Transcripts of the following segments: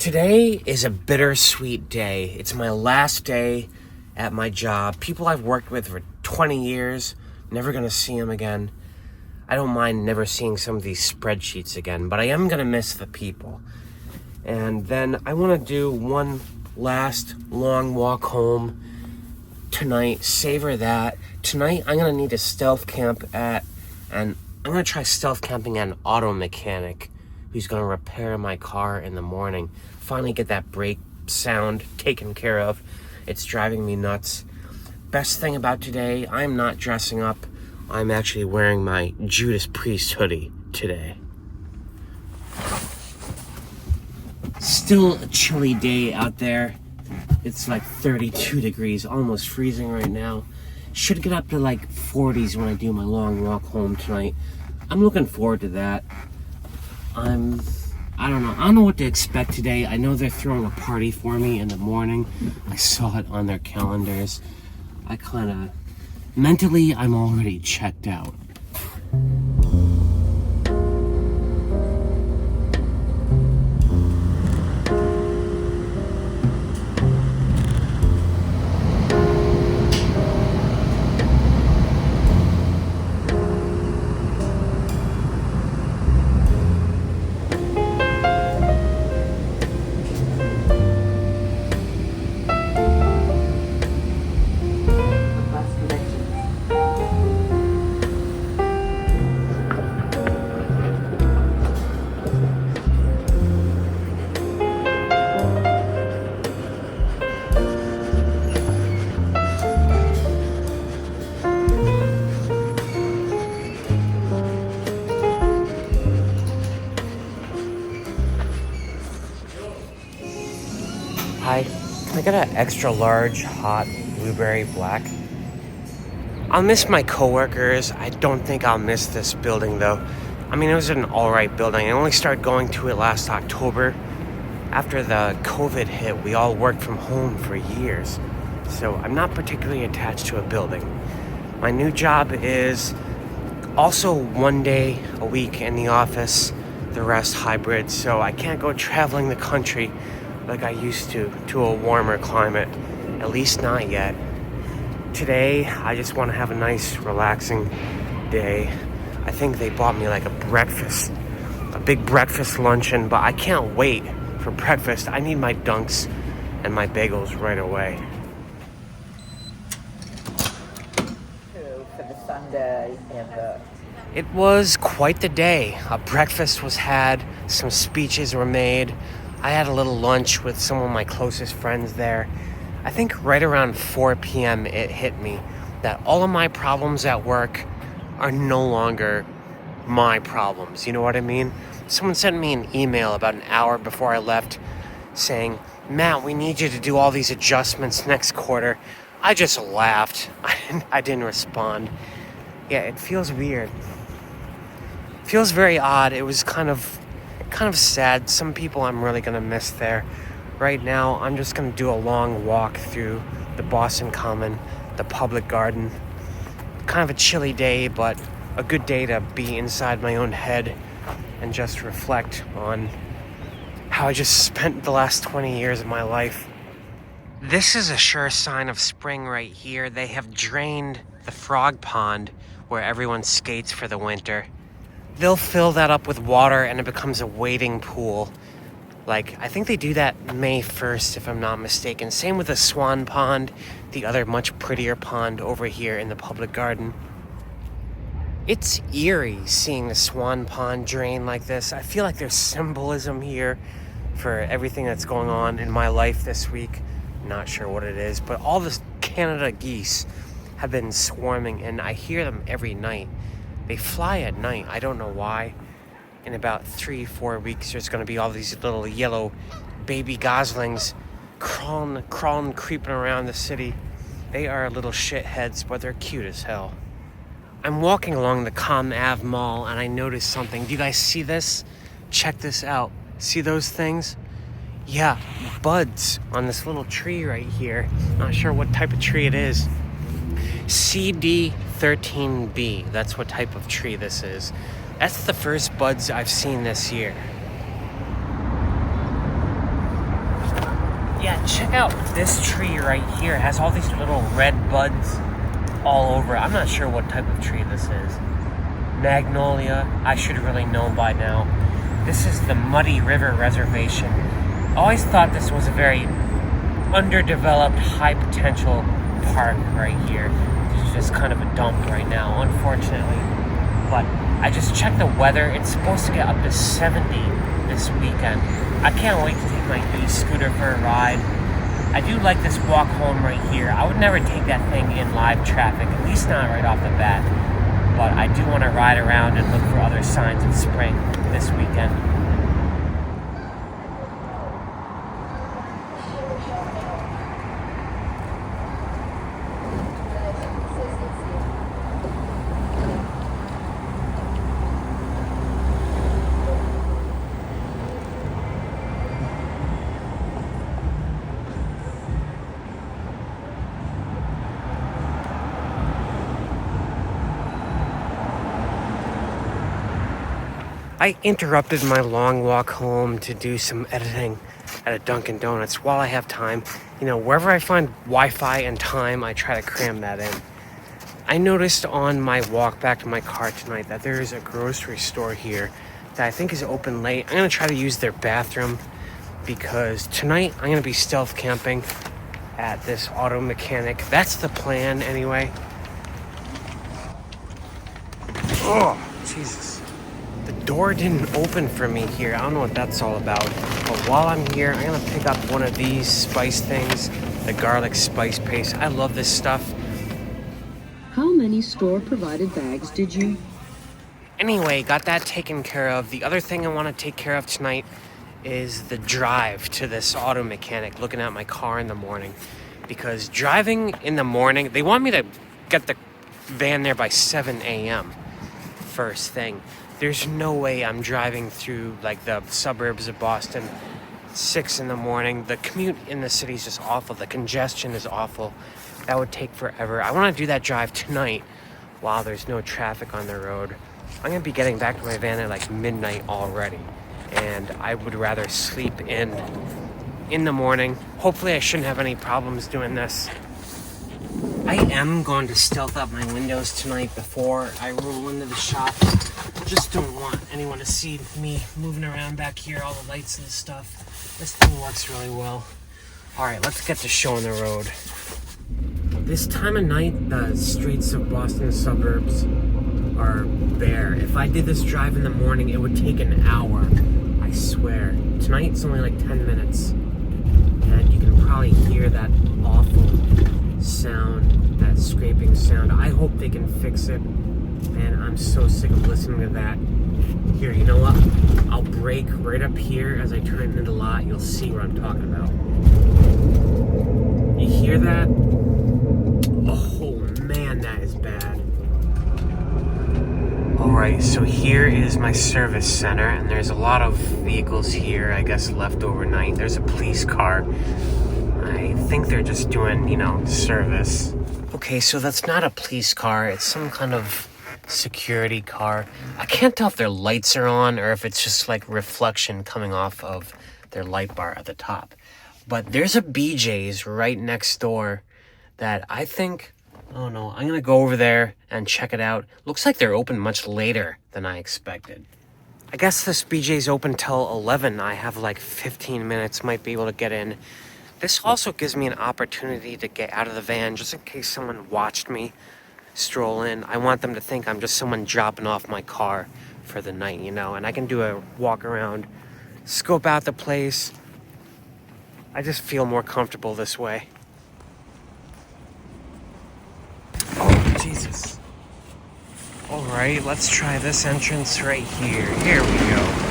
Today is a bittersweet day. It's my last day at my job. People I've worked with for 20 years, never gonna see them again. I don't mind never seeing some of these spreadsheets again, but I am gonna miss the people. And then I wanna do one last long walk home tonight, savor that. Tonight I'm gonna need to stealth camp and I'm gonna try stealth camping at an auto mechanic who's gonna repair my car in the morning. Finally get that brake sound taken care of. It's driving me nuts. Best thing about today, I'm not dressing up. I'm actually wearing my Judas Priest hoodie today. Still a chilly day out there. It's like 32 degrees, almost freezing right now. Should get up to like 40s when I do my long walk home tonight. I'm looking forward to that. I don't know what to expect today. I know they're throwing a party for me in the morning. I saw it on their calendars. Mentally, I'm already checked out. Hi, can I get an extra large hot blueberry black? I'll miss my coworkers. I don't think I'll miss this building though. I mean, it was an alright building. I only started going to it last October. After the COVID hit, we all worked from home for years. So I'm not particularly attached to a building. My new job is also 1 day a week in the office, the rest hybrid. So I can't go traveling the country like I used to a warmer climate, at least not yet. Today, I just want to have a nice, relaxing day. I think they bought me like a big breakfast luncheon, but I can't wait for breakfast. I need my dunks and my bagels right away. For the Sunday and It was quite the day. A breakfast was had, some speeches were made. I had a little lunch with some of my closest friends there. I think right around 4 p.m. it hit me that all of my problems at work are no longer my problems. You know what I mean? Someone sent me an email about an hour before I left saying, "Matt, we need you to do all these adjustments next quarter." I just laughed. I didn't respond. Yeah, it feels weird. It feels very odd. It was kind of sad. Some people I'm really gonna miss there. Right now, I'm just gonna do a long walk through the Boston Common, the public garden. Kind of a chilly day, but a good day to be inside my own head and just reflect on how I just spent the last 20 years of my life. This is a sure sign of spring right here. They have drained the frog pond where everyone skates for the winter. They'll fill that up with water and it becomes a wading pool. Like, I think they do that May 1st, if I'm not mistaken. Same with the Swan Pond, the other much prettier pond over here in the public garden. It's eerie seeing the Swan Pond drain like this. I feel like there's symbolism here for everything that's going on in my life this week. Not sure what it is, but all the Canada geese have been swarming and I hear them every night. They fly at night. I don't know why. In about 3-4 weeks, there's going to be all these little yellow baby goslings crawling, creeping around the city. They are little shitheads, but they're cute as hell. I'm walking along the Com Ave Mall, and I noticed something. Do you guys see this? Check this out. See those things? Yeah, buds on this little tree right here. Not sure what type of tree it is. CD13B, that's what type of tree this is. That's the first buds I've seen this year. check out this tree right here. It has all these little red buds all over. I'm not sure what type of tree this is. Magnolia. I should really know by now. This is the Muddy River Reservation. I always thought this was a very underdeveloped, high potential park right here. This is just kind of a dump right now, unfortunately. But I just checked the weather. It's supposed to get up to 70 this weekend. I can't wait to take my e-scooter for a ride. I do like this walk home right here. I would never take that thing in live traffic, at least not right off the bat. But I do want to ride around and look for other signs of spring this weekend. I interrupted my long walk home to do some editing at a Dunkin' Donuts while I have time. You know, wherever I find Wi-Fi and time, I try to cram that in. I noticed on my walk back to my car tonight that there is a grocery store here that I think is open late. I'm going to try to use their bathroom because tonight I'm going to be stealth camping at this auto mechanic. That's the plan anyway. Oh, Jesus. The door didn't open for me here. I don't know what that's all about. But while I'm here, I'm gonna pick up one of these spice things, the garlic spice paste. I love this stuff. How many store-provided bags did you? Anyway, got that taken care of. The other thing I want to take care of tonight is the drive to this auto mechanic, looking at my car in the morning. Because driving in the morning, they want me to get the van there by 7 a.m. first thing. There's no way I'm driving through like the suburbs of Boston 6 in the morning. The commute in the city is just awful. The congestion is awful. That would take forever. I want to do that drive tonight while there's no traffic on the road. I'm going to be getting back to my van at like midnight already. And I would rather sleep in the morning. Hopefully I shouldn't have any problems doing this. I am going to stealth up my windows tonight before I roll into the shop. Just don't want anyone to see me moving around back here, all the lights and stuff. This thing works really well. Alright, let's get to showing the road. This time of night, the streets of Boston suburbs are bare. If I did this drive in the morning, it would take an hour. I swear. Tonight, it's only like 10 minutes. And you can probably hear that awful sound, that scraping sound. I hope they can fix it. Man, I'm so sick of listening to that. Here, you know what? I'll brake right up here as I turn into the lot. You'll see what I'm talking about. You hear that? Oh man, that is bad. Alright, so here is my service center, and there's a lot of vehicles here, I guess, left overnight. There's a police car. I think they're just doing, service. Okay, so that's not a police car. It's some kind of security car. I can't tell if their lights are on or if it's just like reflection coming off of their light bar at the top. But there's a BJ's right next door that I think, oh no, I'm gonna go over there and check it out. Looks like they're open much later than I expected. I guess this BJ's open till 11. I have like 15 minutes, might be able to get in. This also gives me an opportunity to get out of the van just in case someone watched me stroll in. I want them to think I'm just someone dropping off my car for the night, and I can do a walk around, scope out the place. I just feel more comfortable this way. Oh, Jesus. Alright, let's try this entrance right here. Here we go.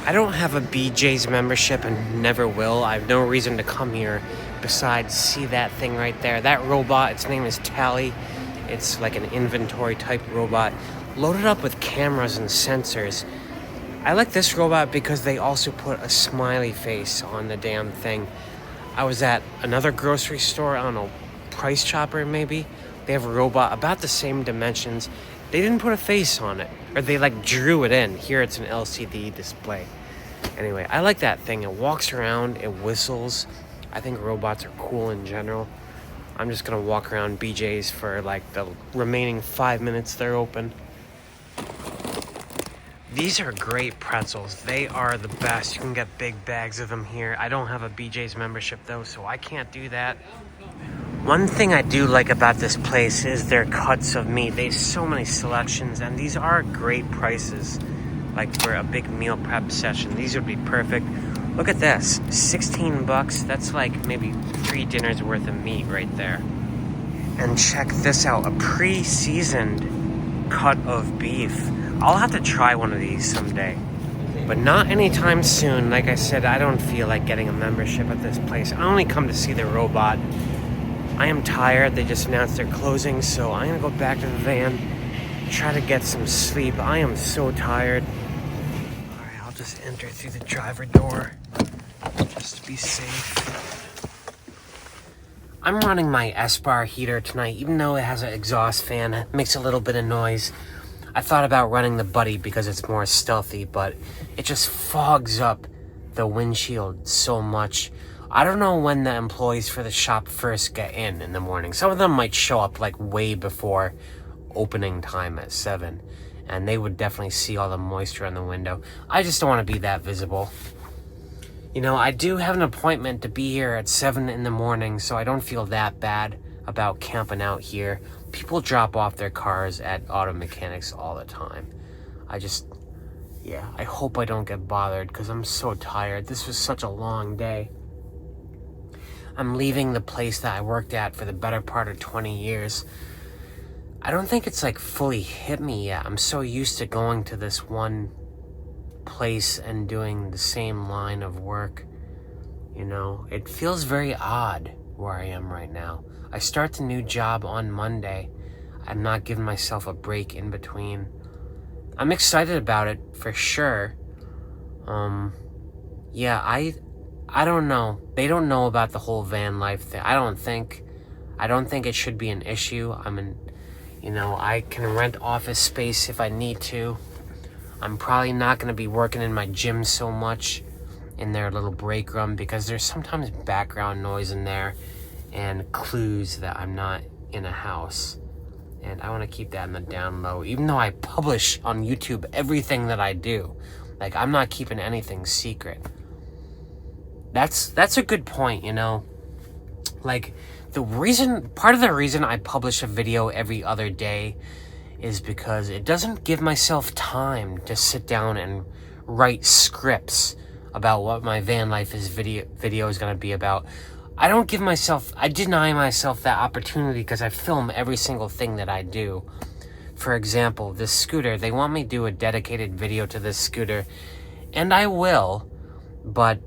I don't have a BJ's membership and never will. I have no reason to come here besides see that thing right there. That robot, its name is Tally. It's like an inventory type robot loaded up with cameras and sensors. I like this robot because they also put a smiley face on the damn thing. I was at another grocery store, I don't know, Price Chopper maybe. They have a robot about the same dimensions. They didn't put a face on it, or they like drew it in. Here it's an LCD display. Anyway, I like that thing. It walks around, it whistles. I think robots are cool in general. I'm just gonna walk around BJ's for like the remaining 5 minutes they're open. These are great pretzels. They are the best. You can get big bags of them here. I don't have a BJ's membership though, so I can't do that. One thing I do like about this place is their cuts of meat. They have so many selections, and these are great prices. Like for a big meal prep session, these would be perfect. Look at this, 16 bucks. That's like maybe 3 dinners worth of meat right there. And check this out, a pre-seasoned cut of beef. I'll have to try one of these someday, but not anytime soon. Like I said, I don't feel like getting a membership at this place. I only come to see the robot. I am tired. They just announced they're closing, so I'm gonna go back to the van, try to get some sleep. I am so tired. All right, I'll just enter through the driver door just to be safe. I'm running my S-Bar heater tonight, even though it has an exhaust fan. It makes a little bit of noise. I thought about running the Buddy because it's more stealthy, but it just fogs up the windshield so much. I don't know when the employees for the shop first get in the morning. Some of them might show up like way before opening time at 7, and they would definitely see all the moisture on the window. I just don't want to be that visible. You know, I do have an appointment to be here at 7 in the morning, so I don't feel that bad about camping out here. People drop off their cars at auto mechanics all the time. I hope I don't get bothered because I'm so tired. This was such a long day. I'm leaving the place that I worked at for the better part of 20 years. I don't think it's like fully hit me yet. I'm so used to going to this one place and doing the same line of work. You know, it feels very odd where I am right now. I start the new job on Monday. I'm not giving myself a break in between. I'm excited about it for sure. Yeah, I don't know. They don't know about the whole van life thing. I don't think it should be an issue. I can rent office space if I need to. I'm probably not going to be working in my gym so much in their little break room because there's sometimes background noise in there and clues that I'm not in a house. And I want to keep that in the down low, even though I publish on YouTube everything that I do. Like, I'm not keeping anything secret. That's a good point, you know? Like, part of the reason I publish a video every other day is because it doesn't give myself time to sit down and write scripts about what my van life video is going to be about. I deny myself that opportunity because I film every single thing that I do. For example, this scooter, they want me to do a dedicated video to this scooter, and I will, but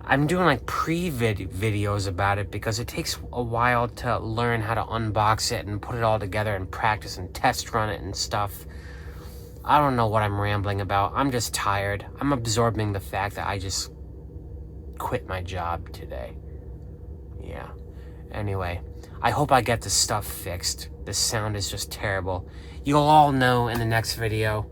I'm doing like videos about it because it takes a while to learn how to unbox it and put it all together and practice and test run it and stuff. I don't know what I'm rambling about. I'm just tired. I'm absorbing the fact that I just quit my job today. Yeah. Anyway, I hope I get this stuff fixed. The sound is just terrible. You'll all know in the next video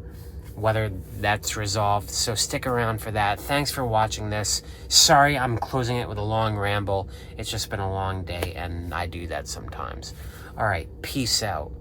whether that's resolved, so stick around for that. Thanks for watching this. Sorry I'm closing it with a long ramble. It's just been a long day, and I do that sometimes. All right, peace out.